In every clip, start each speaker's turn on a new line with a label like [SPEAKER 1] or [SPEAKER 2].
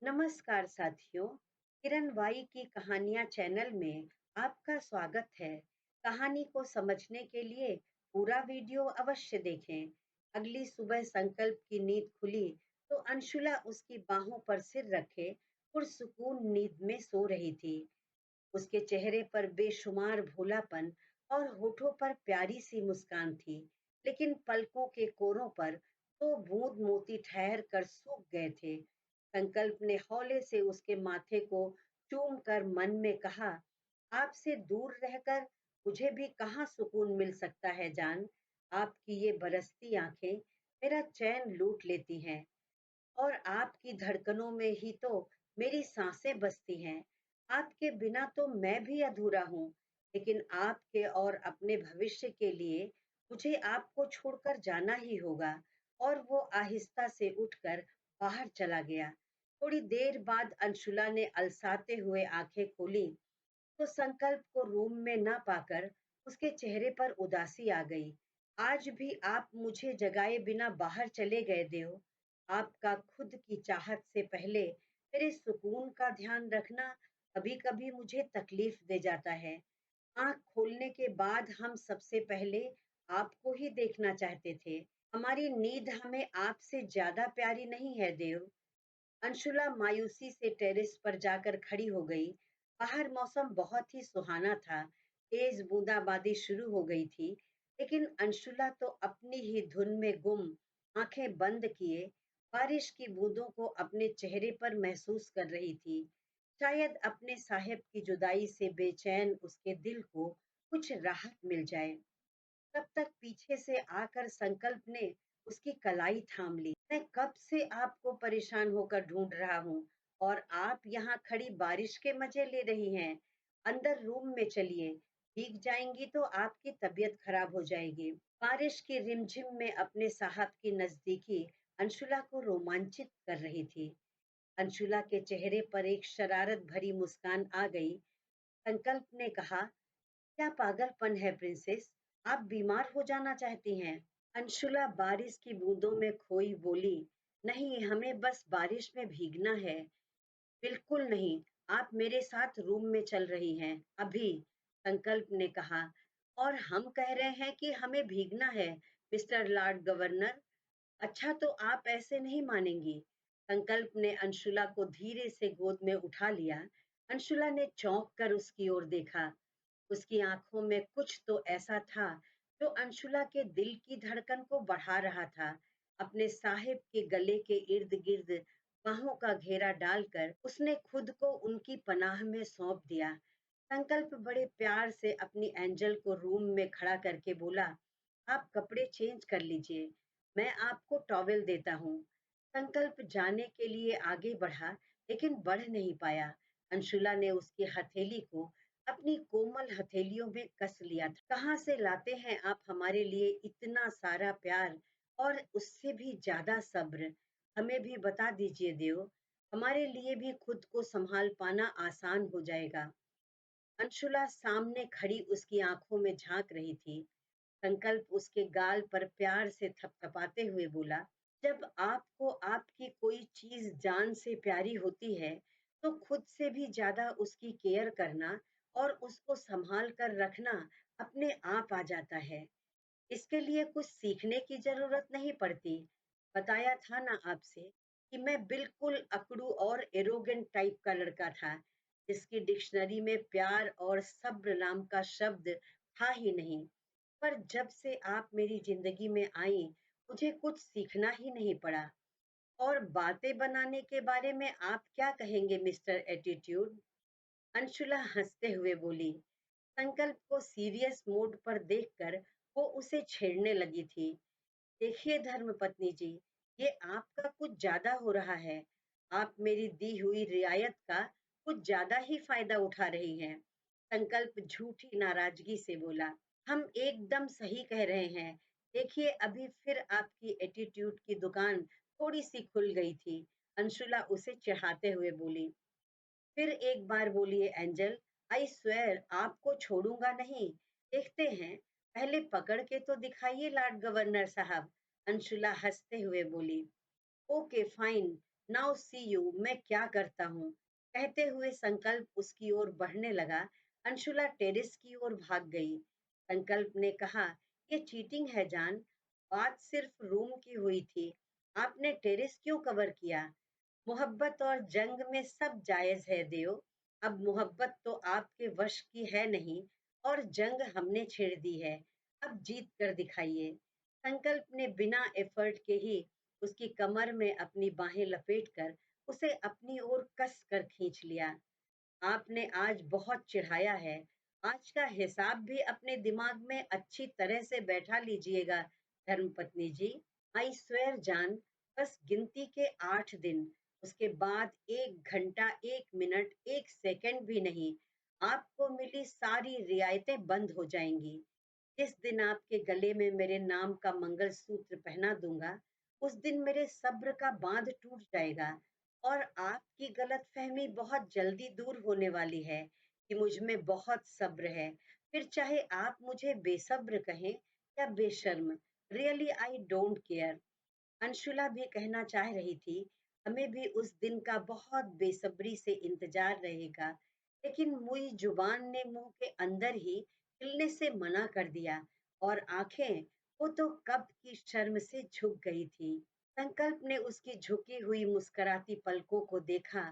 [SPEAKER 1] नमस्कार साथियों। किरण वाई की कहानियां चैनल में आपका स्वागत है। कहानी को समझने के लिए पूरा वीडियो अवश्य देखें। अगली सुबह संकल्प की नींद खुली तो अंशुला उसकी बाहों पर सिर रखे पुरसुकून नींद में सो रही थी। उसके चेहरे पर बेशुमार भोलापन और होठों पर प्यारी सी मुस्कान थी, लेकिन पलकों के कोरों पर तो बूंद मोती ठहर कर सूख गए थे। संकल्प ने हौले से उसके माथे को चूम कर मन में कहा, आपसे दूर रहकर मुझे भी कहाँ सुकून मिल सकता है जान। आपकी ये बरसती आंखें मेरा चैन लूट लेती हैं और आपकी धड़कनों में ही तो मेरी सांसें बसती हैं। आपके बिना तो मैं भी अधूरा हूँ, लेकिन आपके और अपने भविष्य के लिए मुझे आपको छोड़कर जाना ही होगा। और वो आहिस्ता से उठकर बाहर चला गया। थोड़ी देर बाद अंशुला ने अलसाते हुए आंखें खोली तो संकल्प को रूम में ना पाकर उसके चेहरे पर उदासी आ गई। आज भी आप मुझे जगाए बिना बाहर चले गए देव। आपका खुद की चाहत से पहले मेरे सुकून का ध्यान रखना कभी कभी मुझे तकलीफ दे जाता है। आंख खोलने के बाद हम सबसे पहले आपको ही देखना चाहते थे। हमारी नींद हमें आपसे ज्यादा प्यारी नहीं है देव। अंशुला मायूसी से टेरेस पर जाकर खड़ी हो गई। बाहर मौसम बहुत ही सुहाना था। तेज बूंदाबांदी शुरू हो गई थी, लेकिन अंशुला तो अपनी ही धुन में गुम, आंखें बंद किए बारिश की बूंदों को अपने चेहरे पर महसूस कर रही थी। शायद अपने साहेब की जुदाई से बेचैन उसके दिल को कुछ राहत मिल जाए। तब तक पीछे से आकर संकल्प ने उसकी कलाई थाम ली। मैं कब से आपको परेशान होकर ढूंढ रहा हूँ और आप यहाँ खड़ी बारिश के मजे ले रही हैं। अंदर रूम में चलिए, भीग जाएंगी तो आपकी तबीयत खराब हो जाएगी। बारिश की रिमझिम में अपने साहब की नजदीकी अंशुला को रोमांचित कर रही थी। अंशुला के चेहरे पर एक शरारत भरी मुस्कान आ गई। संकल्प ने कहा, क्या पागलपन है प्रिंसेस, आप बीमार हो जाना चाहती हैं। अंशुला बारिश की बूंदों में खोई बोली, नहीं, हमें बस बारिश में भीगना है। बिल्कुल नहीं, आप मेरे साथ रूम में चल रही हैं अभी, संकल्प ने कहा। और हम कह रहे हैं कि हमें भीगना है, मिस्टर लॉर्ड गवर्नर। अच्छा तो आप ऐसे नहीं मानेंगी। संकल्प ने अंशुला को धीरे से गोद में उठा लिया। अंशुला ने चौंक कर उसकी ओर देखा। उसकी आंखों में कुछ तो ऐसा था जो अंशुला के दिल की धड़कन को बढ़ा रहा था। अपने साहिब के गले के इर्द गिर्द बाहों का घेरा डालकर उसने खुद को उनकी पनाह में सौंप दिया। संकल्प बड़े प्यार से अपनी एंजल को रूम में खड़ा करके बोला, आप कपड़े चेंज कर लीजिए, मैं आपको टॉवेल देता हूँ। संकल्प जाने के लिए आगे बढ़ा, लेकिन बढ़ नहीं पाया। अंशुला ने उसकी हथेली को अपनी कोमल हथेलियों में कस लिया था। कहाँ से लाते हैं आप हमारे लिए इतना सारा प्यार और उससे भी ज्यादा सब्र? हमें भी बता दीजिए देव, हमारे लिए भी खुद को संभाल पाना आसान हो जाएगा। अंशुला सामने खड़ी उसकी आंखों में झांक रही थी। संकल्प उसके गाल पर प्यार से थपथपाते हुए बोला, जब आपको आपकी कोई चीज जान से प्यारी होती है तो खुद से भी ज्यादा उसकी केयर करना और उसको संभाल कर रखना अपने आप आ जाता है। इसके लिए कुछ सीखने की जरूरत नहीं पड़ती। बताया था ना आपसे कि मैं बिल्कुल अकड़ू और एरोगेंट टाइप का लड़का था, जिसकी डिक्शनरी में प्यार और सब्र नाम का शब्द था ही नहीं। पर जब से आप मेरी जिंदगी में आई, मुझे कुछ सीखना ही नहीं पड़ा। और बातें बनाने के बारे में आप क्या कहेंगे मिस्टर एटीट्यूड? अंशुला हंसते हुए बोली। संकल्प को सीरियस मूड पर देखकर वो उसे छेड़ने लगी थी। देखिए धर्मपत्नी जी, ये आपका कुछ ज्यादा हो रहा है। आप मेरी दी हुई रियायत का कुछ ज्यादा ही फायदा उठा रही हैं। संकल्प झूठी नाराजगी से बोला, हम एकदम सही कह रहे हैं। देखिए अभी फिर आपकी एटीट्यूड की दुकान थोड़ी सी खुल गई थी। अंशुला उसे चिढ़ाते हुए बोली। फिर एक बार बोलिए एंजल, आई स्वेयर आपको छोड़ूंगा नहीं। देखते हैं, पहले पकड़ के तो दिखाइए लॉर्ड गवर्नर साहब। अंशुला हंसते हुए बोली। Okay fine, now see you, मैं क्या करता हूँ। कहते हुए संकल्प उसकी ओर बढ़ने लगा। अंशुला टेरेस की ओर भाग गई। संकल्प ने कहा, ये चीटिंग है जान, बात सिर्फ रूम की हुई थी, आपने टेरेस क्यों कवर किया। मोहब्बत और जंग में सब जायज है देव। अब मोहब्बत तो आपके वश की है नहीं, और जंग हमने छेड़ दी है। अब जीत कर दिखाइए। संकल्प ने बिना एफर्ट के ही उसकी कमर में अपनी बाहें लपेटकर उसे अपनी ओर कस कर खींच लिया। आपने आज बहुत चिढ़ाया है। आज का हिसाब भी अपने दिमाग में अच्छी तरह से बैठा लीजिएगा धर्मपत्नी जी। आई स्वेयर जान, बस गिनती के 8 दिन, उसके बाद 1 घंटा, 1 मिनट, 1 सेकंड भी नहीं, आपको मिली सारी रियायतें बंद हो जाएंगी। जिस दिन आपके गले में मेरे नाम का मंगलसूत्र पहना दूंगा, उस दिन मेरे सब्र का बांध टूट जाएगा, और आपकी गलतफहमी बहुत जल्दी दूर होने वाली है कि मुझ में बहुत सब्र है। फिर चाहे आप मुझे बेसब्र कहें या बेशर्म, really I don't care. Anshula भी कहना चाह रही थी, हमें भी उस दिन का बहुत बेसब्री से इंतजार रहेगा, लेकिन मुई जुबान ने मुंह के अंदर ही हिलने से मना कर दिया, और आंखें, वो तो कब की शर्म से झुक गई थी। संकल्प ने उसकी झुकी हुई मुस्कुराती पलकों को देखा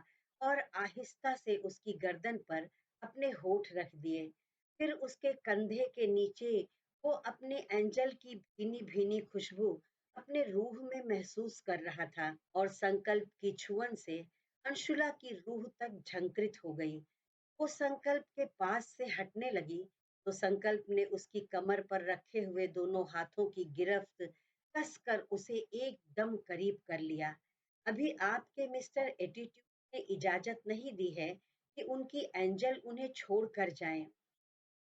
[SPEAKER 1] और आहिस्ता से उसकी गर्दन पर अपने होठ रख दिए। फिर उसके कंधे के नीचे वो अपने एंजल की भीनी भीनी खुशबू अपने रूह में महसूस कर रहा था, और संकल्प की छुअन से अंशुला की रूह तक झंकृत हो गई। वो संकल्प के पास से हटने लगी तो संकल्प ने उसकी कमर पर रखे हुए दोनों हाथों की गिरफ्त कसकर उसे एकदम करीब कर लिया। अभी आपके मिस्टर एटीट्यूड ने इजाजत नहीं दी है कि उनकी एंजल उन्हें छोड़ कर जाएं।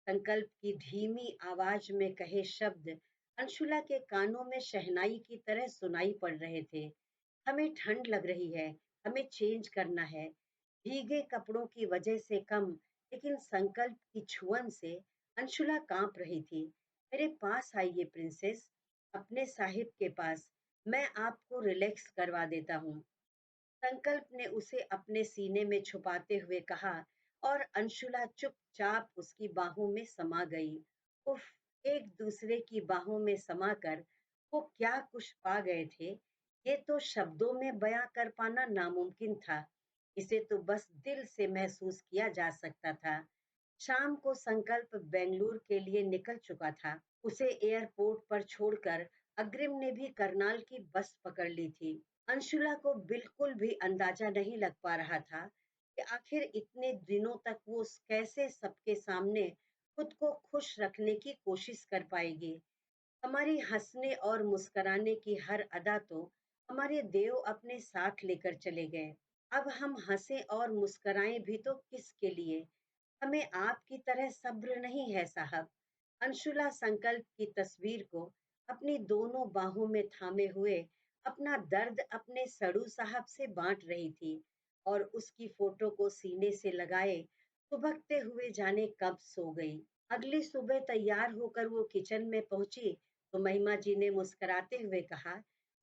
[SPEAKER 1] संकल्प की धीमी आवाज में कहे शब्द अंशुला के कानों में शहनाई की तरह सुनाई पड़ रहे थे। हमें ठंड लग रही है, हमें चेंज करना है। भीगे कपड़ों की वजह से कम, लेकिन संकल्प की छुअन से अंशुला कांप रही थी। मेरे पास आइए प्रिंसेस, अपने साहिब के पास, मैं आपको रिलैक्स करवा देता हूँ। संकल्प ने उसे अपने सीने में छुपाते हुए कहा, और अंशुला चुपचाप उसकी बाहों में समा गई। उफ, एक दूसरे की बाहों में समाकर वो क्या कुछ पा गए थे, ये तो शब्दों में बयां कर पाना नामुमकिन था। इसे तो बस दिल से महसूस किया जा सकता था। शाम को संकल्प बेंगलुरु के लिए निकल चुका था। उसे एयरपोर्ट पर छोड़कर अग्रिम ने भी करनाल की बस पकड़ ली थी। अंशुला को बिल्कुल भी अंदाजा नहीं लग पा रहा था कि आखिर इतने दिनों तक वो कैसे सबके सामने खुद को खुश रखने की कोशिश कर पाएगी। हमारी हंसने और मुस्कुराने की हर अदा तो हमारे देव अपने साथ लेकर चले गए। अब हम हंसे और मुस्कुराएं भी तो किसके लिए। हमें आपकी तरह सब्र नहीं है साहब। अंशुला संकल्प की तस्वीर को अपनी दोनों बाहों में थामे हुए अपना दर्द अपने सड़ू साहब से बांट रही थी, और उसकी फोटो को सीने से लगाए सुबकते हुए जाने कब सो गई। अगली सुबह तैयार होकर वो किचन में पहुंची तो महिमा जी ने मुस्कुराते हुए कहा,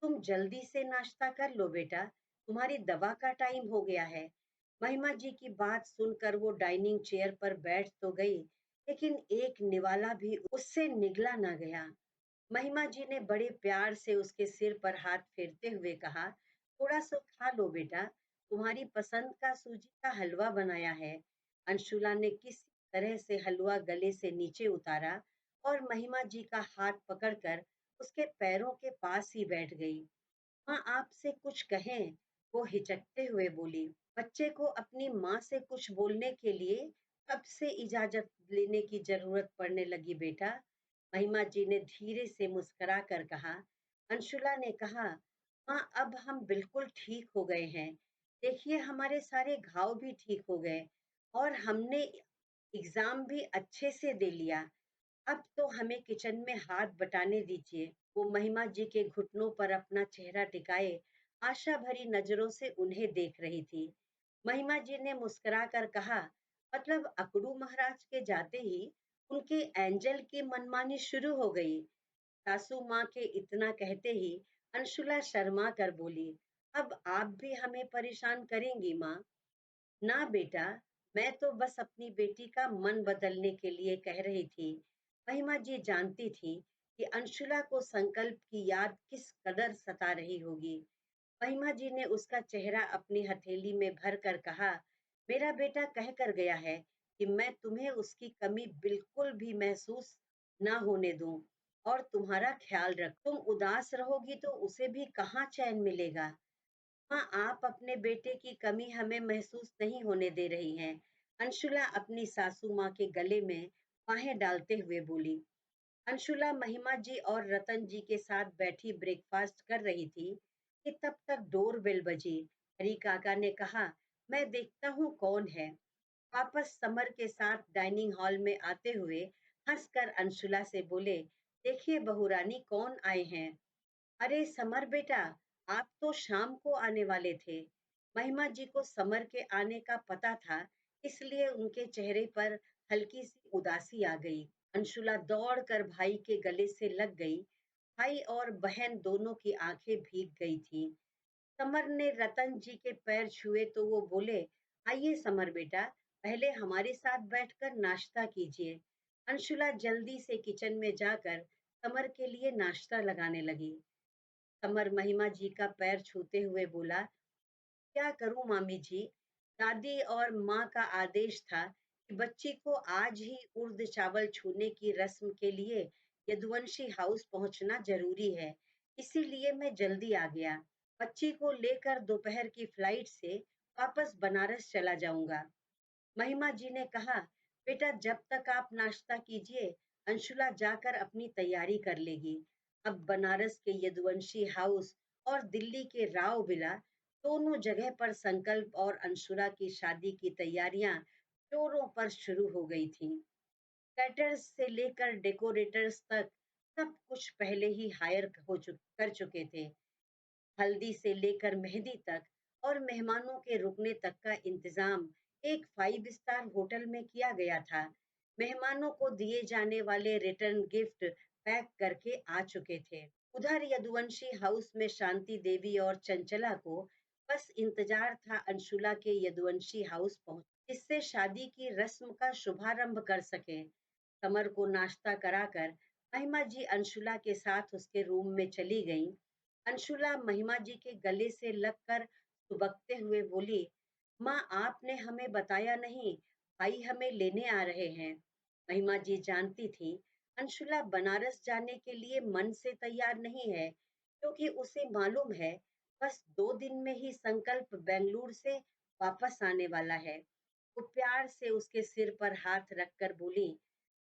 [SPEAKER 1] तुम जल्दी से नाश्ता कर लो बेटा, तुम्हारी दवा का टाइम हो गया है। महिमा जी की बात सुनकर वो डाइनिंग चेयर पर बैठ तो गई, लेकिन एक निवाला भी उससे निगला ना गया। महिमा जी ने बड़े प्यार से उसके सिर पर हाथ फेरते हुए कहा, थोड़ा सा खा लो बेटा, तुम्हारी पसंद का सूजी का हलवा बनाया है। अंशुला ने किसी तरह से हलवा गले से नीचे उतारा और महिमा जी का हाथ पकड़कर उसके पैरों के पास ही बैठ गई। माँ आपसे कुछ कहें, वो हिचकते हुए बोली। बच्चे को अपनी माँ से कुछ बोलने के लिए कब से इजाजत लेने की जरूरत पड़ने लगी बेटा। महिमा जी ने धीरे से मुस्कुरा कर कहा। अंशुला ने कहा, माँ अब हम बिल्कुल ठीक हो गए हैं, देखिए हमारे सारे घाव भी ठीक हो गए, और हमने एग्जाम भी अच्छे से दे लिया। अब तो हमें किचन में हाथ बटाने दीजिए। वो महिमा जी के घुटनों पर अपना चेहरा टिकाए आशा भरी नजरों से उन्हें देख रही थी। महिमा जी ने मुस्कुराकर कहा, मतलब अकड़ू महाराज के जाते ही उनके एंजल की मनमानी शुरू हो गई। सासू माँ के इतना कहते ही अंशुला शर्मा कर बोली, अब आप भी हमें परेशान करेंगी माँ। ना बेटा, मैं तो बस अपनी बेटी का मन बदलने के लिए कह रही थी। महिमा जी जानती थी कि अंशुला को संकल्प की याद किस कदर सता रही होगी। महिमा जी ने उसका चेहरा अपनी हथेली में भर कर कहा, मेरा बेटा कह कर गया है कि मैं तुम्हें उसकी कमी बिल्कुल भी महसूस ना होने दूं और तुम्हारा ख्याल रख। तुम उदास रहोगी तो उसे भी कहाँ चैन मिलेगा। हाँ, आप अपने बेटे की कमी हमें महसूस नहीं होने दे रही हैं। अंशुला अपनी सासू माँ के गले में बाहें डालते हुए बोली। अंशुला महिमा जी और रतन जी के साथ बैठी ब्रेकफास्ट कर रही थी कि तब तक डोर बेल बजी। हरी काका ने कहा, मैं देखता हूँ कौन है। वापस समर के साथ डाइनिंग हॉल में आते हुए हंसकर अंशुला से बोले, देखिए बहू रानी कौन आए हैं। अरे समर बेटा, आप तो शाम को आने वाले थे। महिमा जी को समर के आने का पता था, इसलिए उनके चेहरे पर हल्की सी उदासी आ गई। अंशुला दौड़कर भाई के गले से लग गई। भाई और बहन दोनों की आंखें भीग गई थीं। समर ने रतन जी के पैर छुए तो वो बोले, आइए समर बेटा, पहले हमारे साथ बैठकर नाश्ता कीजिए। अंशुला जल्दी से किचन में जाकर समर के लिए नाश्ता लगाने लगी। समर महिमा जी का पैर छूते हुए बोला, क्या करूं मामी जी, दादी और माँ का आदेश था कि बच्ची को आज ही उर्द चावल छूने की रस्म के लिए यदुवंशी हाउस पहुंचना जरूरी है, इसीलिए मैं जल्दी आ गया। बच्ची को लेकर दोपहर की फ्लाइट से वापस बनारस चला जाऊंगा। महिमा जी ने कहा, बेटा जब तक आप नाश्ता कीजिए, अंशुला जाकर अपनी तैयारी कर लेगी। अब बनारस के यदुवंशी हाउस और दिल्ली के राव विला दोनों जगह पर संकल्प और अंशुला की शादी की तैयारियां जोरों पर शुरू हो गई थीं। कैटर्स से लेकर डेकोरेटर्स तक सब कुछ पहले ही कर चुके थे। हल्दी से लेकर मेहंदी तक और मेहमानों के रुकने तक का इंतजाम एक 5 स्टार होटल में किया गया था। मेहमानों को दिए जाने वाले रिटर्न गिफ्ट पैक करके आ चुके थे। उधर यदुवंशी हाउस में शांति देवी और चंचला को बस इंतजार था अंशुला के यदुवंशी हाउस पहुंच, जिससे शादी की रस्म का शुभारंभ कर सके। समर को नाश्ता कराकर महिमा जी अंशुला के साथ उसके रूम में चली गईं। अंशुला महिमा जी के गले से लगकर सुबकते हुए बोली, माँ आपने हमें बताया नहीं, भाई हमें लेने आ रहे हैं। महिमा जी जानती थी अंशुला बनारस जाने के लिए मन से तैयार नहीं है, क्योंकि उसे मालूम है बस 2 दिन में ही संकल्प बेंगलुरु से वापस आने वाला है। वो प्यार से उसके सिर पर हाथ रखकर बोली,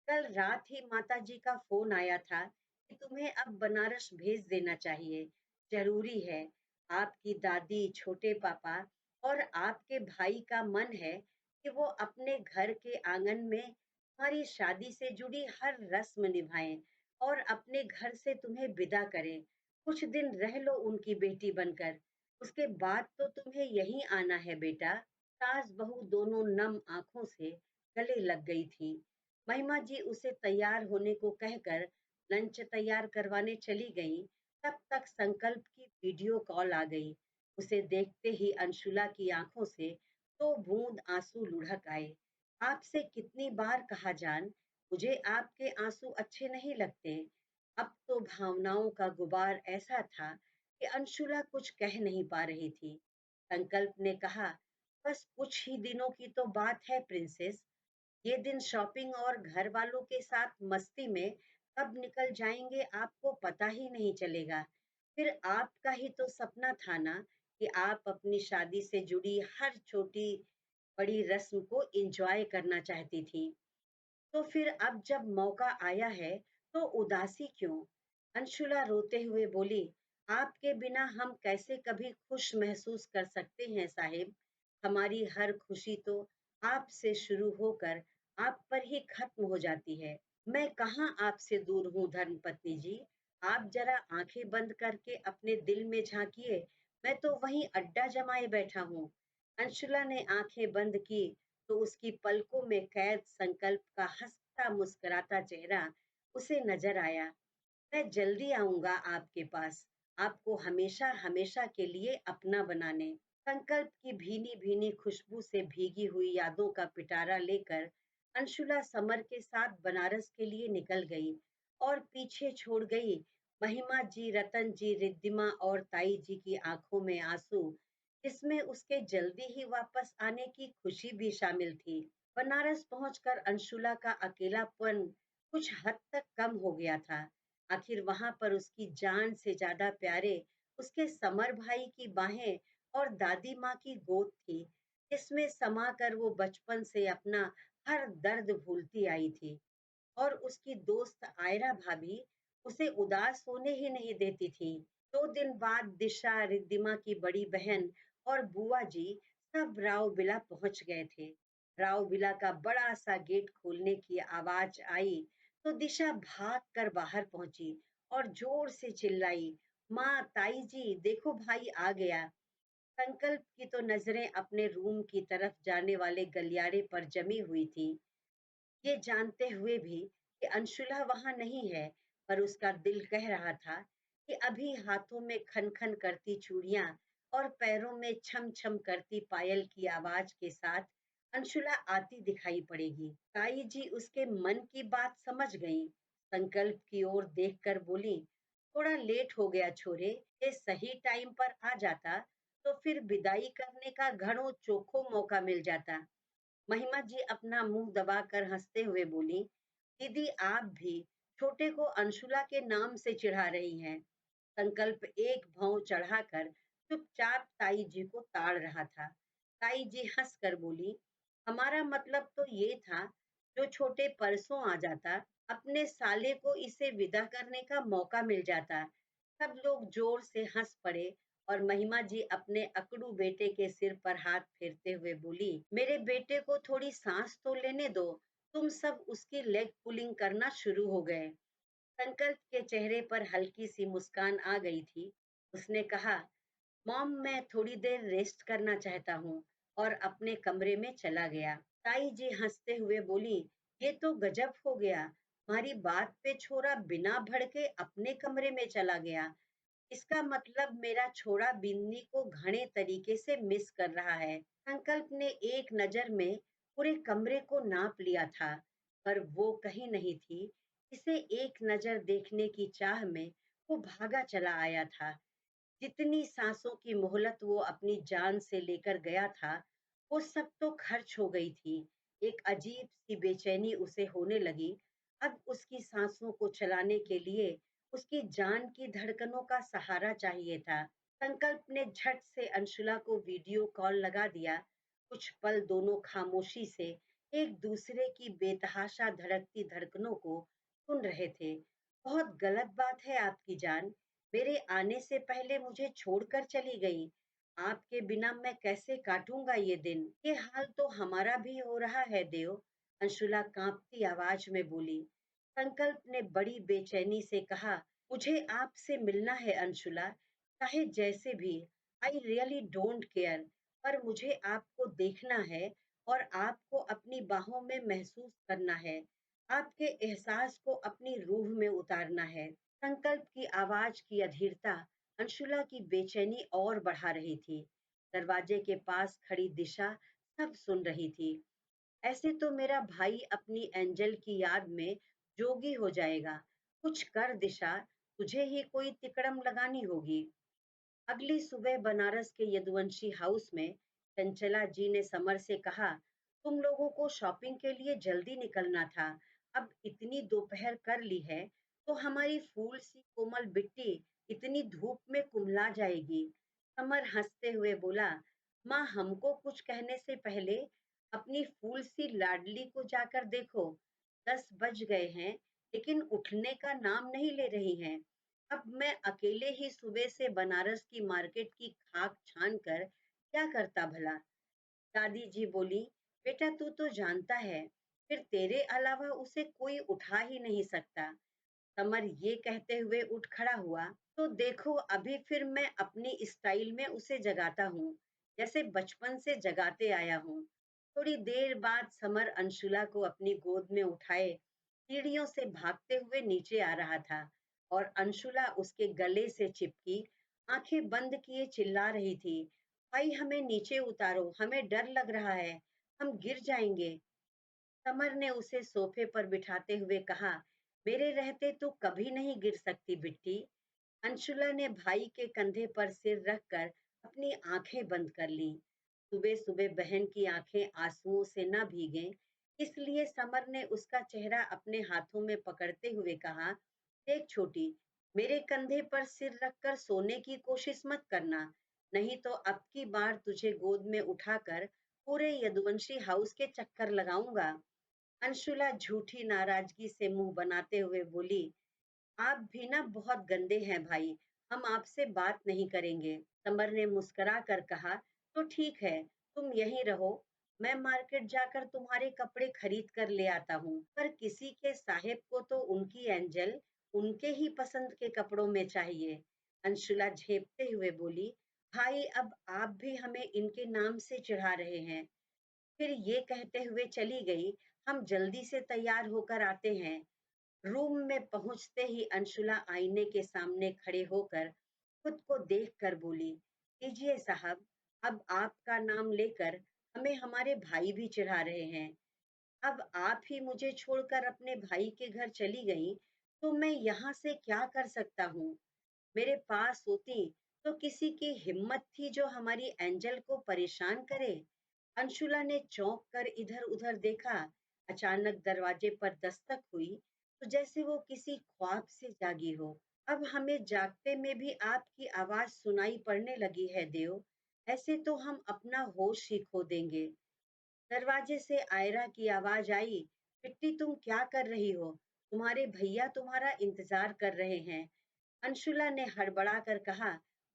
[SPEAKER 1] कल रात ही माताजी का फोन आया था कि तुम्हें अब बनारस भेज देना चाहिए, जरूरी है। आपकी दादी, छोटे पापा और आपके भाई का मन है कि वो अपने घर के आंगन में तुम्हारी शादी से जुड़ी हर रस्म निभाएं और अपने घर से तुम्हें विदा करें। कुछ दिन रह लो उनकी बेटी बनकर, उसके बाद तो तुम्हें यहीं आना है बेटा। सास बहू दोनों नम आंखों से गले लग गई थी। महिमा जी उसे तैयार होने को कहकर लंच तैयार करवाने चली गईं, तब तक संकल्प की वीडियो कॉल आ गई। उसे देखते ही अंशुला की आंखों से 2 बूंद आंसू लुढ़क आए। आपसे कितनी बार कहा जान, मुझे आपके आंसू अच्छे नहीं लगते। अब तो भावनाओं का गुबार ऐसा था कि अंशुला कुछ कह नहीं पा रही थी। संकल्प ने कहा, बस कुछ ही दिनों की तो बात है प्रिंसेस, ये दिन शॉपिंग और घर वालों के साथ मस्ती में कब निकल जाएंगे आपको पता ही नहीं चलेगा। फिर आपका ही तो सपना था ना कि आप अपनी शादी से जुड़ी हर छोटी बड़ी रस्म को एंजॉय करना चाहती थी। तो फिर अब जब मौका आया है तो उदासी क्यों? अंशुला रोते हुए बोली, आपके बिना हम कैसे कभी खुश महसूस कर सकते हैं साहिब। हमारी हर खुशी तो आपसे शुरू होकर आप पर ही खत्म हो जाती है। मैं कहाँ आपसे दूर हूँ धर्मपत्नी जी, आप जरा आंखें बंद करके अपने दिल में झांकिए, मैं तो वहीं अड्डा जमाए बैठा हूँ। अंशुला ने आंखें बंद की तो उसकी पलकों में कैद संकल्प का हंसता मुस्कुराता चेहरा उसे नजर आया। मैं जल्दी आऊंगा आपके पास, आपको हमेशा हमेशा के लिए अपना बनाने। संकल्प की भीनी भीनी खुशबू से भीगी हुई यादों का पिटारा लेकर अंशुला समर के साथ बनारस के लिए निकल गई और पीछे छोड़ गई महिमा जी, रतन जी, रिद्धिमा और ताई जी की आंखों में आंसू, जिसमें उसके जल्दी ही वापस आने की खुशी भी शामिल थी। बनारस पहुंचकर अंशुला का अकेलापन कुछ हद तक कम हो गया था। आखिर वहां पर उसकी जान से ज्यादा प्यारे उसके समर भाई की बाहें और दादी माँ की गोद थी, जिसमें समा कर वो बचपन से अपना हर दर्द भूलती आई थी। और उसकी दोस्त आयरा भाभी उसे उदास होने ही नहीं देती थी। 2 दिन बाद दिशा, रिद्धिमा की बड़ी बहन और बुआ जी सब राव बिला पहुंच गए थे। राव बिला का बड़ा सा गेट खोलने की आवाज आई तो दिशा भाग कर बाहर पहुंची और जोर से चिल्लाई, माँ, ताई जी, देखो भाई आ गया। संकल्प की तो नजरें अपने रूम की तरफ जाने वाले गलियारे पर जमी हुई थी, ये जानते हुए भी कि अंशुला वहां नहीं है, पर उसका दिल कह रहा था कि अभी हाथों में खन खन करती चूड़ियां और पैरों में छम छम करती पायल की आवाज के साथ अंशुला आती दिखाई पड़ेगी। ताई जी उसके मन की बात समझ गईं। संकल्प की ओर देखकर बोली, थोड़ा लेट हो गया छोरे, ये सही टाइम पर आ जाता तो फिर विदाई करने का घणो चोखो मौका मिल जाता। महिमा जी अपना मुंह दबाकर हंसते हुए बोली, दीदी आप भी छोटे को अंशुला के नाम से चिढ़ा रही हैं। संकल्प एक भौं चढ़ाकर चुपचाप ताई जी को ताड़ रहा था। ताई जी हंसकर बोली, हमारा मतलब तो ये था, जो छोटे परसों आ जाता, अपने साले को इसे विदा करने का मौका मिल जाता। सब लोग जोर से हंस पड़े और महिमा जी अपने अकड़ू बेटे के सिर पर हाथ फेरते हुए बोली, मेरे बेटे को थोड़ी सांस तो लेने दो, तुम सब उसकी लेग पुलिंग करना शुरू हो गए। संकल्प के चेहरे पर हल्की सी मुस्कान आ गई थी। उसने कहा, मॉम, मैं थोड़ी देर रेस्ट करना चाहता हूँ, और अपने कमरे में चला गया। ताई जी हंसते हुए बोली, ये तो गजब हो गया, हमारी बात पे छोरा बिना भड़के अपने कमरे में चला गया। इसका मतलब मेरा छोरा बिन्नी को घने तरीके से मिस कर रहा है। संकल्प ने एक नजर में पूरे कमरे को नाप लिया था, पर वो कहीं नहीं थी। इसे एक नजर देखने की चाह में वो भागा चला आया था। जितनी सांसों की मोहलत वो अपनी जान से लेकर गया था, वो सब तो खर्च हो गई थी। एक अजीब सी बेचैनी उसे होने लगी। अब उसकी सांसों को चलाने के लिए उसकी जान की धड़कनों का सहारा चाहिए था। संकल्प ने झट से अंशुला को वीडियो कॉल लगा दिया। कुछ पल दोनों खामोशी से एक दूसरे की बेतहाशा धड़कती धड़कनों को सुन रहे थे। बहुत गलत बात है आपकी जान, मेरे आने से पहले मुझे छोड़कर चली गई। आपके बिना मैं कैसे काटूंगा ये दिन? ये हाल तो हमारा भी हो रहा है देव, अंशुला कांपती आवाज में बोली। संकल्प ने बड़ी बेचैनी से कहा, मुझे आपसे मिलना है अंशुला, चाहे जैसे भी। आई रियली डोंट केयर, पर मुझे आपको देखना है और आपको अपनी बाहों में महसूस करना है। आपके एहसास को अपनी रूह में उतारना है। संकल्प की आवाज की अधीरता अंशुला की बेचैनी और बढ़ा रही थी। दरवाजे के पास खड़ी दिशा सब सुन रही थी। ऐसे तो मेरा भाई अपनी एंजल की याद में जोगी हो जाएगा। कुछ कर दिशा, तुझे ही कोई तिकड़म लगानी होगी। अगली सुबह बनारस के यदुवंशी हाउस में चंचला जी ने समर से कहा, तुम लोगों को शॉपिंग के लिए जल्दी निकलना था। अब इतनी दोपहर कर ली है तो हमारी फूल सी कोमल बिट्टी इतनी धूप में कुम्हला जाएगी। समर हंसते हुए बोला, माँ, हमको कुछ कहने से पहले अपनी फूल सी लाडली को जाकर देखो। 10 बज गए हैं, लेकिन उठने का नाम नहीं ले रही हैं। अब मैं अकेले ही सुबह से बनारस की मार्केट की खाक छान कर क्या करता भला? दादी जी बोली, बेटा तू तो जानता है, फिर तेरे अलावा उसे कोई उठा ही नहीं सकता। समर ये कहते हुए उठ खड़ा हुआ, तो देखो अभी फिर मैं अपनी स्टाइल में उसे जगाता हूँ, जैसे बचपन से जगाते आया हूँ। थोड़ी देर बाद समर अंशुला को अपनी गोद में उठाए सीढ़ियों से भागते हुए नीचे आ रहा था और अंशुला उसके गले से चिपकी आंखें बंद किए चिल्ला रही थी, भाई हमें नीचे उतारो, हमें डर लग रहा है, हम गिर जाएंगे। समर ने उसे सोफे पर बिठाते हुए कहा, मेरे रहते तो कभी नहीं गिर सकती बिट्टी। अंशुला ने भाई के कंधे पर सिर रखकर अपनी आंखें बंद कर लीं। सुबह सुबह बहन की आंखें आंसुओं से न भीगें, इसलिए समर ने उसका चेहरा अपने हाथों में पकड़ते हुए कहा, देख छोटी, मेरे कंधे पर सिर रखकर सोने की कोशिश मत करना, नहीं तो अब की बार तुझे गोद में उठाकर पूरे यदुवंशी हाउस के चक्कर लगाऊंगा। अंशुला झूठी नाराजगी से मुंह बनाते हुए बोली, आप भी ना बहुत गंदे हैं भाई, हम आपसे बात नहीं करेंगे। समर ने मुस्कुरा कर कहा, तो ठीक है, तुम यहीं रहो, मैं मार्केट जाकर तुम्हारे कपड़े खरीद कर ले आता हूँ। पर किसी के साहेब को तो उनकी एंजल उनके ही पसंद के कपड़ों में चाहिए। अंशुला झेपते हुए बोली, भाई अब आप भी हमें इनके नाम से चिढ़ा रहे हैं। फिर ये कहते हुए चली गई, हम जल्दी से तैयार होकर आते हैं। रूम में पहुंचते ही अंशुला आईने के सामने खड़े होकर खुद को देखकर बोली, लीजिए साहब, अब आपका नाम लेकर हमें हमारे भाई भी चिढ़ा रहे हैं। अब आप ही मुझे छोड़कर अपने भाई के घर चली गई, तो मैं यहाँ से क्या कर सकता हूँ। मेरे पास होती तो किसी की हिम्मत थी जो हमारी एंजल को परेशान करे। अंशुला ने चौंक कर इधर उधर देखा। अचानक दरवाजे पर दस्तक हुई, तो जैसे वो किसी ख्वाब से जागी हो। अब हमें जागते में भी आपकी आवाज सुनाई पड़ने लगी है देव, ऐसे तो हम अपना होश ही खो देंगे। दरवाजे से आयरा की आवाज आई, बिट्टी तुम क्या कर रही हो, तुम्हारे भैया तुम्हारा इंतजार कर रहे हैं। अंशुला ने हड़बड़ा कर कहा,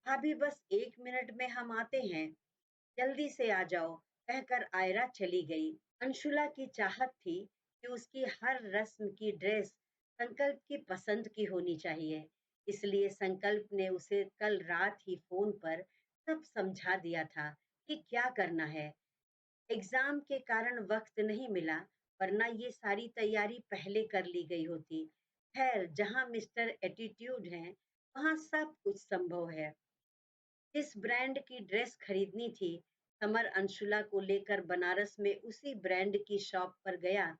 [SPEAKER 1] भाभी बस 1 मिनट में हम आते हैं, जल्दी से आ जाओ, कहकर आयरा चली गई। अंशुला की चाहत थी कि उसकी हर रस्म की ड्रेस संकल्प की पसंद की होनी चाहिए, इसलिए संकल्प ने उसे कल रात ही फोन पर सब समझा दिया था कि क्या करना है। एग्जाम के कारण वक्त नहीं मिला, वरना ये सारी तैयारी पहले कर ली गई होती। खैर, जहां मिस्टर एटीट्यूड है, वहां सब कुछ संभव है। जिस ब्रांड की ड्रेस खरीदनी थी, समर अंशुला को लेकर बनारस में उसी ब्रांड की शॉप पर गया।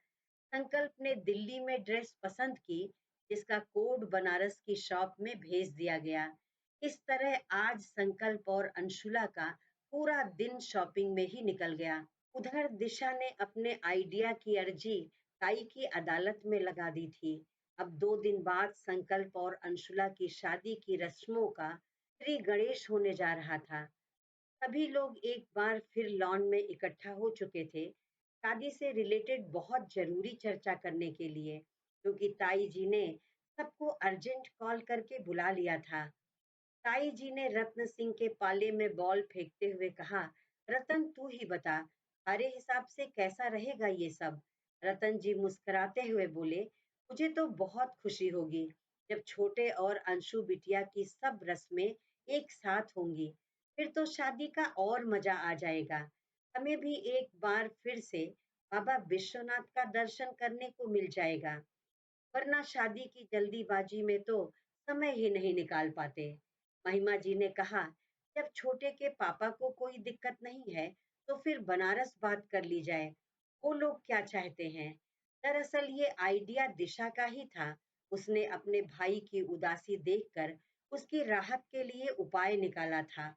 [SPEAKER 1] संकल्प ने दिल्ली में ड्रेस पसंद की, जिसका कोड बनारस की शॉप में भेज दिया गया। इस तरह आज संकल्प और अंशुला का पूरा दिन शॉपिंग में ही निकल गया। उधर दिशा ने अपने आइडिया की अर्जी ताई की अदालत में लगा दी थी। अब 2 दिन बाद संकल्प और अंशुला की शादी की रस्मों का श्री गणेश होने जा रहा था। सभी लोग एक बार फिर लॉन में इकट्ठा हो चुके थे, शादी से रिलेटेड बहुत जरूरी चर्चा करने के लिए, क्योंकि ताई जी ने सबको अर्जेंट कॉल करके बुला लिया था। ताई जी ने रत्न सिंह के पाले में बॉल फेंकते हुए कहा, रतन तू ही बता, हमारे हिसाब से कैसा रहेगा ये सब। रतन जी मुस्कुराते हुए बोले, मुझे तो बहुत खुशी होगी जब छोटे और अंशु बिटिया की सब रस्में एक साथ होंगी, फिर तो शादी का और मजा आ जाएगा। हमें भी एक बार फिर से बाबा विश्वनाथ का दर्शन करने को मिल जाएगा, वरना शादी की जल्दीबाजी में तो समय ही नहीं निकाल पाते। महिमा जी ने कहा, जब छोटे के पापा को कोई दिक्कत नहीं है, तो फिर बनारस बात कर ली जाए, वो लोग क्या चाहते हैं। दरअसल ये आइडिया दिशा का ही था, उसने अपने भाई की उदासी देखकर उसकी राहत के लिए उपाय निकाला था,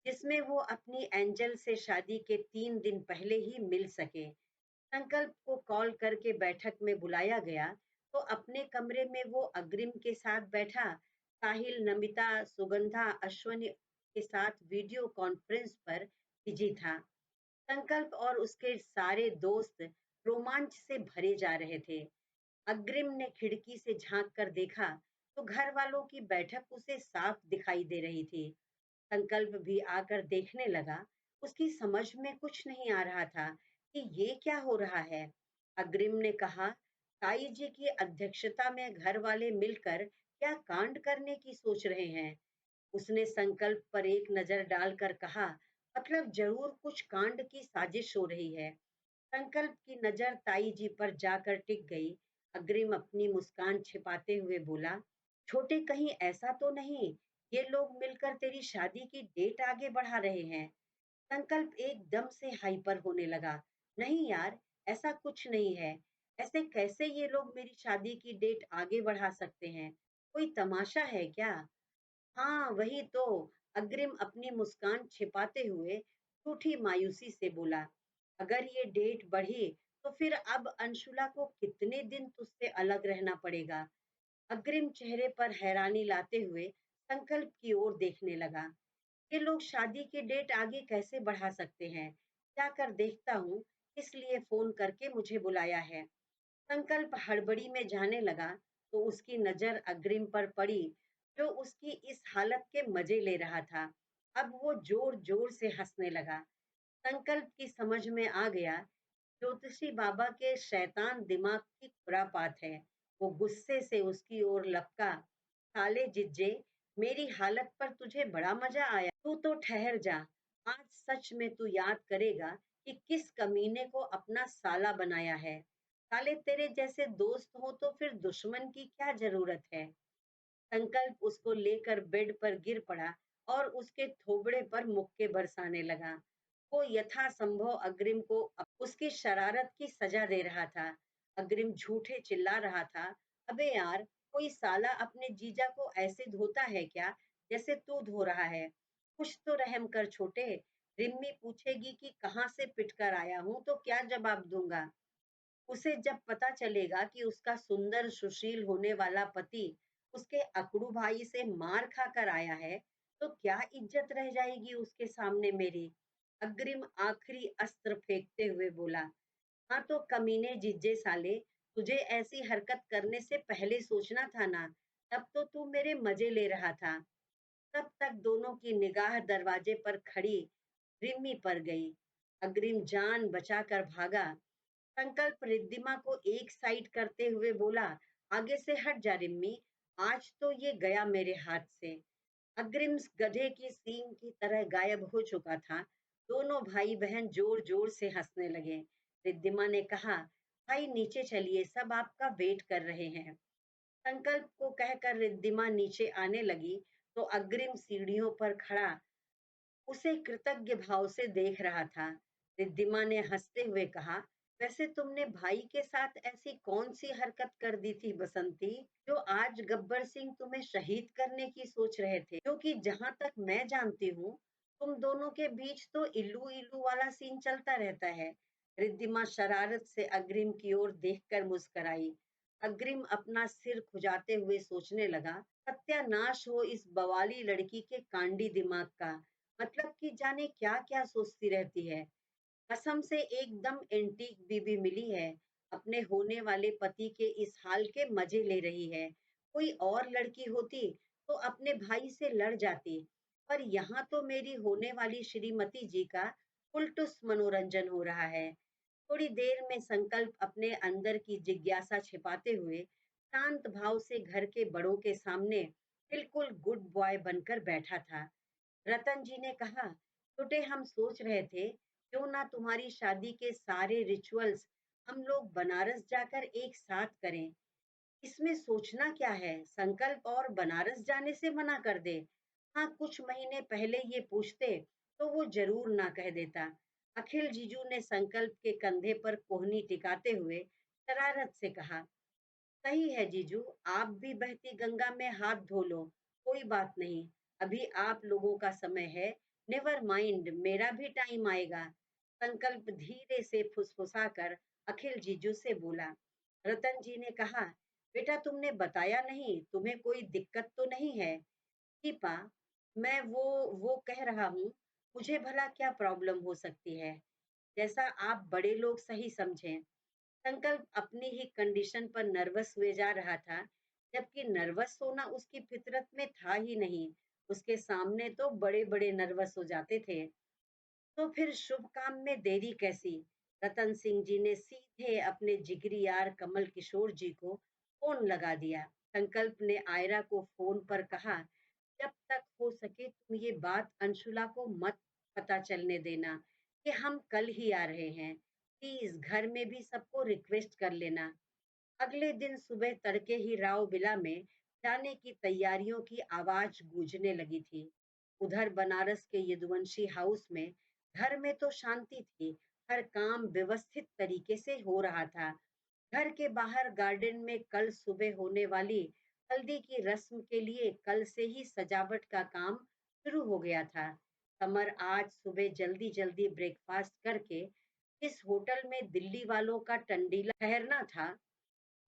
[SPEAKER 1] जिसमें वो अपनी एंजल से शादी के 3 दिन पहले ही मिल सके। संकल्प को कॉल करके बैठक में बुलाया गया, तो अपने कमरे में वो अग्रिम के साथ बैठा, साहिल, नमिता, सुगंधा, अश्वनी के साथ वीडियो कॉन्फ्रेंस पर बिजी था। संकल्प और उसके सारे दोस्त रोमांच से भरे जा रहे थे। अग्रिम ने खिड़की से झांक कर देखा, तो घर वालों की बैठक उसे साफ दिखाई दे रही थी। संकल्प भी आकर देखने लगा। उसकी समझ में कुछ नहीं आ रहा था कि ये क्या हो रहा है। अग्रिम ने कहा, ताई जी की अध्यक्षता में घर वाले मिलकर क्या कांड करने की सोच रहे हैं। उसने संकल्प पर एक नजर डालकर कहा, मतलब जरूर कुछ कांड की साजिश हो रही है। संकल्प की नजर ताई जी पर जाकर टिक गई। अग्रिम अपनी मुस्कान छिपाते हुए बोला, छोटे कहीं ऐसा तो नहीं ये लोग मिलकर तेरी शादी की डेट आगे बढ़ा रहे हैं? संकल्प एकदम से हाइपर होने लगा। नहीं यार, ऐसा कुछ नहीं है। ऐसे कैसे ये लोग मेरी शादी की डेट आगे बढ़ा सकते हैं? कोई तमाशा है क्या? हाँ, वही तो। अग्रिम अपनी मुस्कान छिपाते हुए झूठी मायूसी से बोला। अगर ये डेट बढ़ी तो फिर अब अंशुला को कितने दिन तुझसे अलग रहना पड़ेगा? अग्रिम चेहरे पर हैरानी लाते हुए संकल्प की ओर देखने लगा। ये लोग शादी की डेट आगे कैसे बढ़ा सकते हैं? जाकर देखता हूँ, इसलिए फोन करके मुझे बुलाया है। संकल्प हड़बड़ी में जाने लगा तो उसकी नजर अग्रिम पर पड़ी, जो उसकी इस हालत के मजे ले रहा था। अब वो जोर जोर से हंसने लगा। संकल्प की समझ में आ गया, ज्योतिषी बाबा के शैतान दिमाग की खुरापात है। वो गुस्से से उसकी ओर लपका। साले जिज्जे, मेरी हालत पर तुझे बड़ा मजा आया? तू तो ठहर जा। आज सच में तू याद करेगा कि किस कमीने को अपना साला बनाया है। साले तेरे जैसे दोस्त हो तो फिर दुश्मन की क्या जरूरत है? संकल्प उसको लेकर बेड पर गिर पड़ा और उसके थोबड़े पर मुक्के बरसाने लगा। वो यथासंभव अग्रिम को उसकी शरारत की सजा दे रहा था। अग्रिम झूठे चिल्ला रहा था, अबे यार, कोई साला अपने जीजा को ऐसे धोता है क्या जैसे तू धो रहा है? कुछ तो रहम कर छोटे। रिम्मी पूछेगी कि कहाँ से पिट कर आया हूँ तो क्या जवाब दूंगा? उसे जब पता चलेगा कि उसका सुंदर सुशील होने वाला पति उसके अकड़ू भाई से मार खाकर आया है, तो क्या इज्जत रह जाएगी उसके सामने मेरी? अग्रिम आखिरी अस्त्र फेंकते हुए बोला। हाँ तो कमीने जिज्जे साले, तुझे ऐसी हरकत करने से पहले सोचना था ना। तब तो तू मेरे मजे ले रहा था। तब तक दोनों की निगाह दरवाजे पर खड़ी रिम्मी पर गई। अग्रिम जान बचाकर भागा। संकल्प रिद्धिमा को एक साइड करते हुए बोला, आगे से हट जा रिम्मी, आज तो ये गया मेरे हाथ से। अग्रिम गधे की सींग की तरह गायब हो चुका था। दोनों भाई बहन जोर जोर से हंसने लगे। रिद्धिमा ने कहा, भाई नीचे चलिए, सब आपका वेट कर रहे हैं। संकल्प को कहकर रिद्धिमा नीचे आने लगी तो अग्रिम सीढ़ियों पर खड़ा उसे कृतज्ञ भाव से देख रहा था। रिद्धिमा ने हंसते हुए कहा, वैसे तुमने भाई के साथ ऐसी कौन सी हरकत कर दी थी बसंती, जो आज गब्बर सिंह तुम्हें शहीद करने की सोच रहे थे? क्योंकि जहां तक मैं जानती हूँ, तुम दोनों के बीच तो इल्लू इल्लू वाला सीन चलता रहता है। रिद्धिमा शरारत से अग्रिम की ओर देखकर मुस्कराई। अग्रिम अपना सिर खुजाते हुए सोचने लगा, सत्यानाश हो इस बवाली लड़की के कांडी दिमाग का। मतलब कि जाने क्या क्या सोचती रहती है। कसम से एकदम एंटीक बीबी मिली है। अपने होने वाले पति के इस हाल के मजे ले रही है। कोई और लड़की होती तो अपने भाई से लड़ जाती, पर यहाँ तो मेरी होने वाली श्रीमती जी का उल्टुस मनोरंजन हो रहा है। थोड़ी देर में संकल्प अपने अंदर की जिज्ञासा छिपाते हुए शांत भाव से घर के बड़ों के सामने बिल्कुल गुड बॉय बनकर बैठा था। रतन जी ने कहा, छोटे, हम सोच रहे थे क्यों ना तुम्हारी शादी के सारे रिचुअल्स हम लोग बनारस जाकर एक साथ करें। इसमें सोचना क्या है, संकल्प और बनारस जाने से मना कर दे। हाँ, कुछ महीने पहले ये पूछते तो वो जरूर ना कह देता। अखिल जीजू ने संकल्प के कंधे पर कोहनी टिकाते हुए शरारत से कहा, सही है जीजू, आप भी बहती गंगा में हाथ धो लो, कोई बात नहीं। अभी आप लोगों का समय है। नेवर माइंड, मेरा भी टाइम आएगा। संकल्प धीरे से फुसफुसाकर अखिल जीजू से बोला। रतन जी ने कहा, बेटा तुमने बताया नहीं, तुम्हें कोई दिक्कत तो नहीं है? दीपा, मैं वो कह रहा हूँ, मुझे भला क्या प्रॉब्लम हो सकती है? जैसा आप बड़े लोग सही समझें। संकल्प अपनी ही कंडीशन पर नर्वस हुए जा रहा था, जबकि नर्वस होना उसकी फितरत में था ही नहीं। उसके सामने तो बड़े बड़े नर्वस हो जाते थे। तो फिर शुभ काम में देरी कैसी? रतन सिंह जी ने सीधे अपने जिगरी यार कमल किशोर जी को फोन लगा दिया। संकल्प ने आयरा को फोन पर कहा, जब तक हो सके तुम ये बात अंशुला को मत पता चलने देना कि हम कल ही आ रहे हैं। प्लीज घर में भी सबको रिक्वेस्ट कर लेना। अगले दिन सुबह तड़के ही राव बिला में जाने की तैयारियों की आवाज गूंजने लगी थी। उधर बनारस के यदुवंशी हाउस में घर में तो शांति थी, हर काम व्यवस्थित तरीके से हो रहा था। घर के बाहर गार्डन में कल सुबह होने वाली हल्दी की रस्म के लिए कल से ही सजावट का काम शुरू हो गया था। समर आज सुबह जल्दी जल्दी ब्रेकफास्ट करके इस होटल में दिल्ली वालों का टंडीला ठहरना था,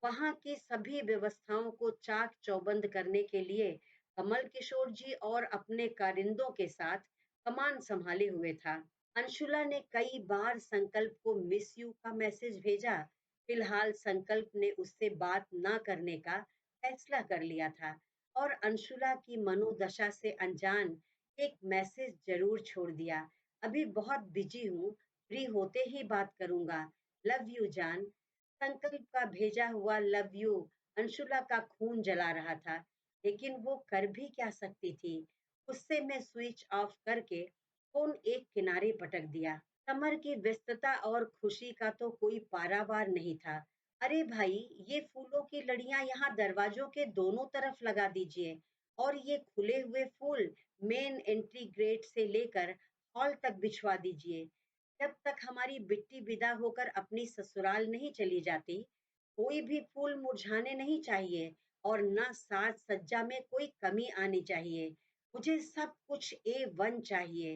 [SPEAKER 1] वहां की सभी व्यवस्थाओं को चाक चौबंद करने के लिए कमल किशोर जी और अपने कारिंदों के साथ कमान संभाले हुए था। अंशुला ने कई बार संकल्प को मिस यू का मैसेज भेजा। फिलहाल संकल्प ने उससे बात ना करने का फैसला कर लिया था और अंशुला की मनोदशा से अनजान एक मैसेज जरूर छोड़ दिया। अभी बहुत बिजी हूँ, फ्री होते ही बात करूंगा। लव यू जान। संकल्प का भेजा हुआ लव यू अंशुला का खून जला रहा था, लेकिन वो कर भी क्या सकती थी। गुस्से में स्विच ऑफ करके फोन एक किनारे पटक दिया। समर की व्यस्तता और खुशी का तो कोई पारावार नहीं था। अरे भाई, ये फूलों की लड़ियां यहाँ दरवाजों के दोनों तरफ लगा दीजिए और ये खुले हुए फूल मेन एंट्री गेट से लेकर हॉल तक बिछवा दीजिए। जब तक हमारी बिट्टी विदा होकर अपनी ससुराल नहीं चली जाती, कोई भी फूल मुरझाने नहीं चाहिए और ना साज सज्जा में कोई कमी आनी चाहिए। मुझे सब कुछ A1 चाहिए।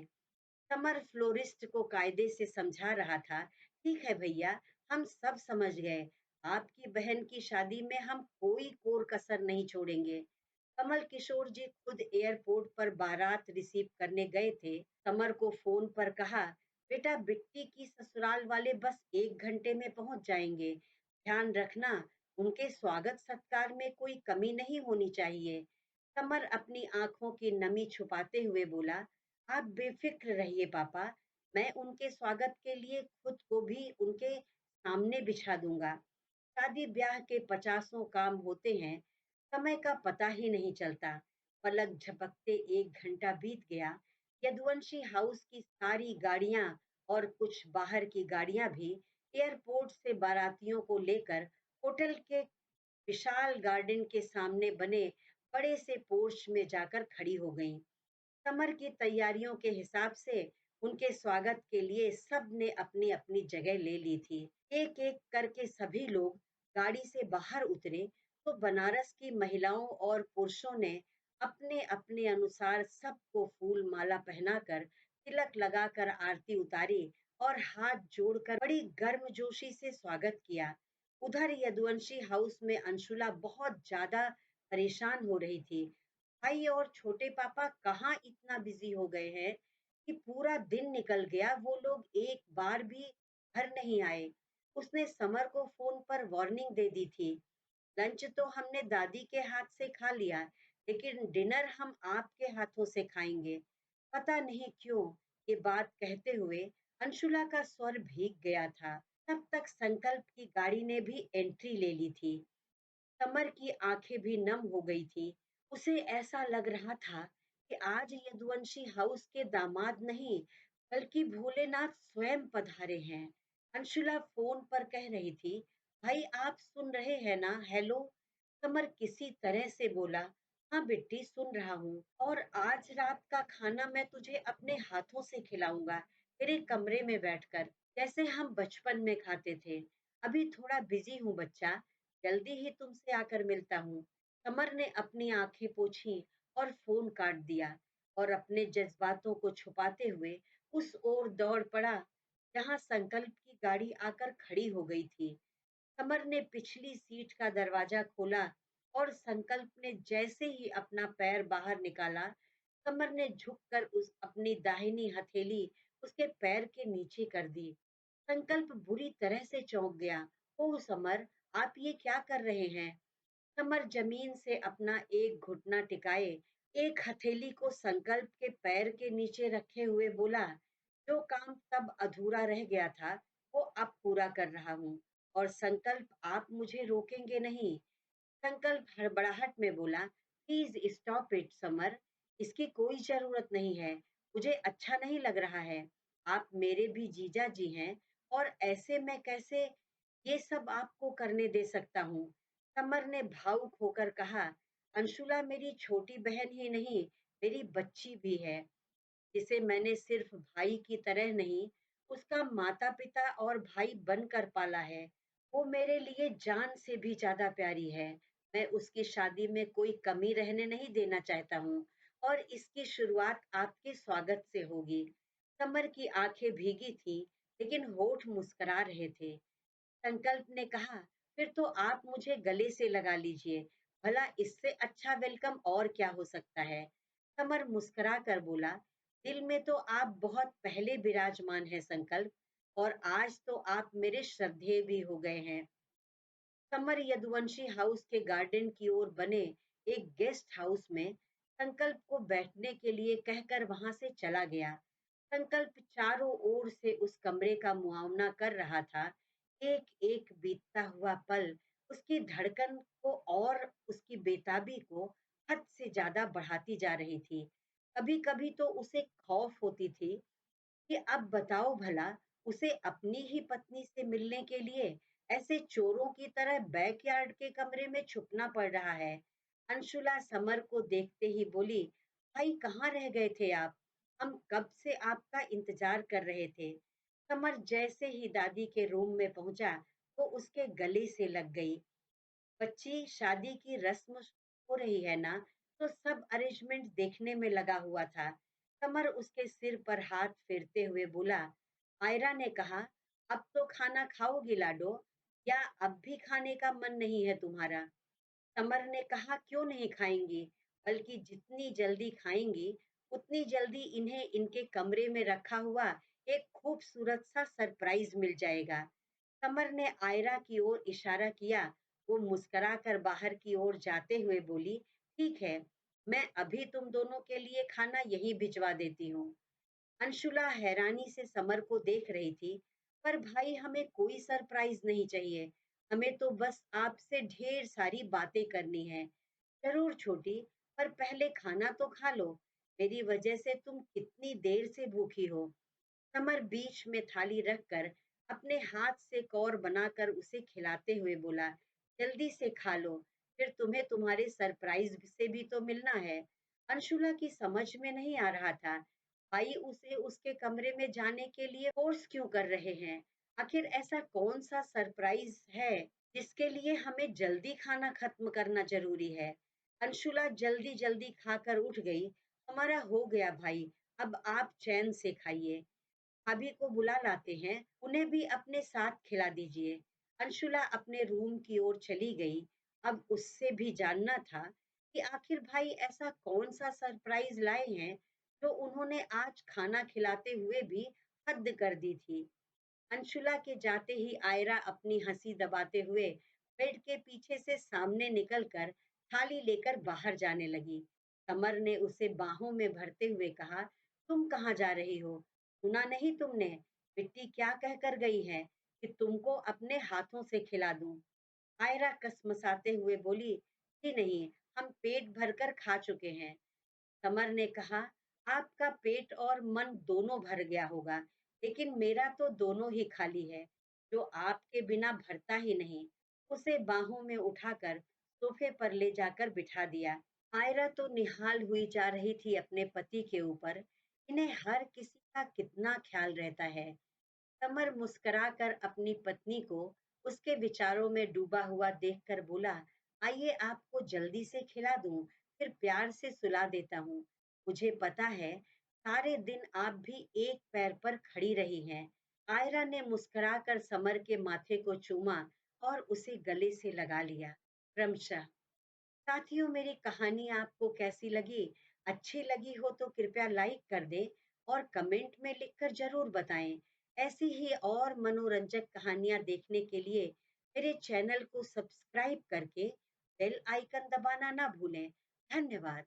[SPEAKER 1] समर फ्लोरिस्ट को कायदे से समझा रहा था। ठीक है भैया, हम सब समझ गए। आपकी बहन की शादी में हम कोई कोर कसर नहीं छोड़ेंगे। कमल किशोर जी खुद एयरपोर्ट पर बारात रिसीव करने गए थे। समर को फोन पर कहा, बेटा बिट्टी की ससुराल वाले बस 1 घंटे में पहुंच जाएंगे। ध्यान रखना, उनके स्वागत सत्कार में कोई कमी नहीं होनी चाहिए। समर अपनी आंखों की नमी छुपाते हुए बोला, आप बेफिक्र रहिए पापा, मैं उनके स्वागत के लिए खुद को भी उनके सामने बिछा दूंगा। शादी ब्याह के पचासों काम होते हैं, समय का पता ही नहीं चलता। पलक झपकते 1 घंटा बीत गया। यदुवंशी हाउस की सारी गाड़ियां और कुछ बाहर की गाड़ियां भी एयरपोर्ट से बारातियों को लेकर होटल के विशाल गार्डन के सामने बने बड़े से पोर्च में जाकर खड़ी हो गईं। समर की तैयारियों के हिसाब से उनके स्वागत के लिए सब ने अपनी अपनी जगह ले ली थी। एक एक करके सभी लोग गाड़ी से बाहर उतरे तो बनारस की महिलाओं और पुरुषों ने अपने अपने अनुसार सबको फूल माला पहनाकर तिलक लगाकर आरती उतारी और हाथ जोड़कर बड़ी गर्मजोशी से स्वागत किया। उधर यदुवंशी हाउस में अंशुला बहुत ज्यादा परेशान हो रही थी। भाई और छोटे पापा कहाँ इतना बिजी हो गए हैं कि पूरा दिन निकल गया, वो लोग एक बार भी घर नहीं आए। उसने समर को फोन पर वार्निंग दे दी थी। लंच तो हमने दादी के हाथ से खा लिया, लेकिन डिनर हम आपके हाथों से खाएंगे। पता नहीं क्यों ये बात कहते हुए अंशुला का स्वर भीग गया था। तब तक संकल्प की गाड़ी ने भी एंट्री ले ली थी। समर की आंखें भी नम हो गई थी। उसे ऐसा लग रहा था कि आज यदुवंशी हाउस के दामाद नहीं, बल्कि भोलेनाथ स्वयं पधारे हैं। अंशुला फोन पर कह रही थी, भाई आप सुन रहे हैं ना, हेलो। समर किसी तरह से बोला, हाँ बिट्टी सुन रहा हूँ, और आज रात का खाना मैं तुझे अपने हाथों से खिलाऊंगा, तेरे कमरे में बैठकर, जैसे हम बचपन में खाते थे। अभी थोड़ा बिजी हूँ बच्चा, जल्दी ही तुमसे आकर मिलता हूँ। समर ने अपनी आंखें पोंछी और फोन काट दिया और अपने जज्बातों को छुपाते हुए उस ओर दौड़ पड़ा जहां संकल्प की गाड़ी आकर खड़ी हो गई थी। समर ने पिछली सीट का दरवाजा खोला और संकल्प ने जैसे ही अपना पैर बाहर निकाला, समर ने झुककर उस अपनी दाहिनी हथेली उसके पैर के नीचे कर दी। संकल्प बुरी तरह से चौंक गया। ओह समर, आप ये क्या कर रहे हैं? समर जमीन से अपना एक घुटना टिकाए, एक हथेली को संकल्प के पैर के नीचे रखे हुए बोला, जो काम तब अधूरा रह गया था वो अब पूरा कर रहा हूँ, और संकल्प आप मुझे रोकेंगे नहीं। संकल्प हड़बड़ाहट में बोला, प्लीज स्टॉप इट समर, इसकी कोई जरूरत नहीं है, मुझे अच्छा नहीं लग रहा है। आप मेरे भी जीजा जी हैं और ऐसे मैं कैसे ये सब आपको करने दे सकता हूँ। समर ने भावुक होकर कहा, अंशुला मेरी छोटी बहन ही नहीं, मेरी बच्ची भी है, जिसे मैंने सिर्फ भाई की तरह नहीं, उसका माता-पिता और भाई बनकर पाला है। वो मेरे लिए जान से भी ज़्यादा प्यारी है। मैं उसकी शादी में कोई कमी रहने नहीं देना चाहता हूँ और इसकी शुरुआत आपके स्वागत से होगी। समर की आंखें भीगी थीं, लेकिन होठ मुस्कुरा रहे थे। संकल्प ने कहा, फिर तो आप मुझे गले से लगा लीजिए, भला इससे अच्छा वेलकम और क्या हो सकता है। समर मुस्कुरा कर बोला, दिल में तो आप बहुत पहले विराजमान हैं संकल्प, और आज तो आप मेरे श्रद्धेय भी हो गए हैं। समर यदुवंशी हाउस के गार्डन की ओर बने एक गेस्ट हाउस में संकल्प को बैठने के लिए कहकर वहां से चला गया। संकल्प चारों ओर से उस कमरे का मुआयना कर रहा था। एक एक बीतता हुआ पल उसकी धड़कन को और उसकी बेताबी को हद से ज्यादा बढ़ाती जा रही थी। कभी कभी तो उसे खौफ होती थी कि अब बताओ भला, उसे अपनी ही पत्नी से मिलने के लिए ऐसे चोरों की तरह बैकयार्ड के कमरे में छुपना पड़ रहा है। अंशुला समर को देखते ही बोली, भाई कहाँ रह गए थे आप? हम कब से आपका इंतजार कर रहे थे। समर जैसे ही दादी के रूम में पहुंचा, वो उसके गले से लग गई। बच्ची, शादी की रस्म हो रही है ना, तो सब अरेंजमेंट देखने में लगा हुआ था। कमर उसके सिर पर हाथ फेरते हुए बोला। आयरा ने कहा, अब तो खाना खाओगी लाडो, या अब भी खाने का मन नहीं है तुम्हारा? समर ने कहा, क्यों नहीं खाएंगी, बल्कि जितनी जल्दी खाएंगी उतनी जल्दी इन्हें इनके कमरे में रखा हुआ एक खूबसूरत सा सरप्राइज मिल जाएगा। समर ने आयरा की ओर इशारा किया। वो मुस्कुराकर बाहर की ओर जाते हुए बोली, ठीक है, मैं अभी तुम दोनों के लिए खाना यहीं भिजवा देती हूँ। अंशुला हैरानी से समर को देख रही थी। पर भाई, हमें कोई सरप्राइज नहीं चाहिए, हमें तो बस आपसे ढेर सारी बातें करनी है। जरूर छोटी, पर पहले खाना तो खा लो, मेरी वजह से तुम कितनी देर से भूखी हो। समर बीच में थाली रखकर अपने हाथ से कौर बनाकर उसे खिलाते हुए बोला, जल्दी से खा लो, फिर तुम्हें तुम्हारे सरप्राइज से भी तो मिलना है। अंशुला की समझ में नहीं आ रहा था, भाई उसे उसके कमरे में जाने के लिए फोर्स क्यों कर रहे हैं। आखिर ऐसा कौन सा सरप्राइज है जिसके लिए हमें जल्दी खाना खत्म करना जरूरी है। अंशुला जल्दी जल्दी खाकर उठ गई। हमारा हो गया भाई, अब आप चैन से खाइए, भाभी को बुला लाते हैं, उन्हें भी अपने साथ खिला दीजिए। अंशुला अपने रूम की ओर चली गई। अब उससे भी जानना था कि आखिर भाई ऐसा कौन सा सरप्राइज लाए हैं जो उन्होंने आज खाना खिलाते हुए भी हद कर दी थी। अंशुला के जाते ही आयरा अपनी हंसी दबाते हुए बेड के पीछे से सामने निकलकर थाली लेकर बाहर जाने लगी। समर ने उसे बाहों में भरते हुए कहा, तुम कहाँ जा रही हो? सुना नहीं तुमने बिट्टी क्या कहकर गई है कि तुमको अपने हाथों से खिला दूं? आयरा कसमसाते हुए बोली, जी नहीं, हम पेट भरकर खा चुके हैं। समर ने कहा, आपका पेट और मन दोनों भर गया होगा, लेकिन मेरा तो दोनों ही खाली है, जो आपके बिना भरता ही नहीं। उसे बाहों में उठाकर सोफे पर ले जाकर बिठा दिया। आयरा तो निहाल हुई जा रही थी अपने पति के ऊपर। इन्हें हर किसी का कितना ख्याल रहता है। समर मुस्कुराकर अपनी पत्नी को उसके विचारों में डूबा हुआ देखकर बोला, आइए आपको जल्दी से खिला दूं, फिर प्यार से सुला देता हूँ। मुझे पता है सारे दिन आप भी एक पैर पर खड़ी रही हैं। आयरा ने मुस्कुराकर समर के माथे को चूमा और उसे गले से लगा लिया। क्रमशः। साथियों, मेरी कहानी आपको कैसी लगी? अच्छी लगी हो तो कृपया लाइक कर दें और कमेंट में लिखकर जरूर बताएं। ऐसी ही और मनोरंजक कहानियां देखने के लिए मेरे चैनल को सब्सक्राइब करके बेल आइकन दबाना ना भूलें। धन्यवाद।